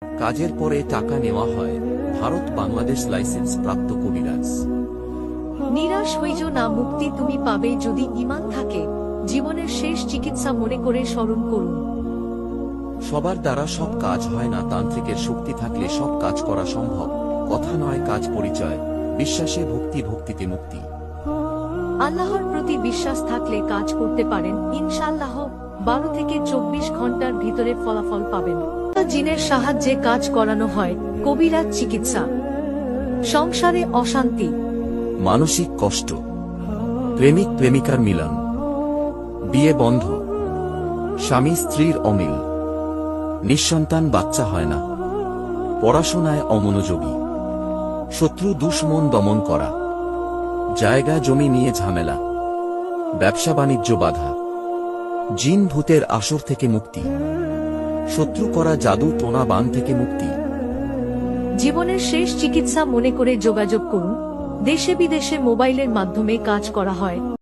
কাজের পরে টাকা নেওয়া হয়। ভারত বাংলাদেশ লাইসেন্স প্রাপ্ত কবিরাজ। নিরাশ হইজো না, মুক্তি তুমি পাবে যদি ঈমান থাকে। জীবনের শেষ চিকিৎসা মনে করে স্মরণ করুন। সবার দ্বারা সব কাজ হয় না, তান্ত্রিকের শক্তি থাকলে সব কাজ করা সম্ভব। কথা নয়, কাজ পরিচয়। বিশ্বাসে ভক্তি, ভক্তিতে মুক্তি। আল্লাহর প্রতি বিশ্বাস থাকলে কাজ করতে পারেন ইনশাআল্লাহ। 12 থেকে 24 ঘন্টার ভিতরে ফলাফল পাবেন। জিনের সাহায্যে কাজ করানো হয় কবিরাজ চিকিৎসা। সংসারে অশান্তি, মানসিক কষ্ট, প্রেমিক প্রেমিকার মিলন, বিয়ে বন্ধ, স্বামী স্ত্রীর অমিল, নিঃসন্তান বাচ্চা হয় না, পড়াশোনায় অমনোযোগী, শত্রু দুশ্মন দমন করা, জায়গা জমি নিয়ে ঝামেলা, ব্যবসা বাণিজ্য বাধা, জিন ভূতের আসর থেকে মুক্তি, শত্রু করা জাদু টোনা বান থেকে মুক্তি। জীবনের শেষ চিকিৎসা মনে করে যোগাযোগ করুন। দেশে বিদেশে মোবাইলের মাধ্যমে কাজ করা হয়।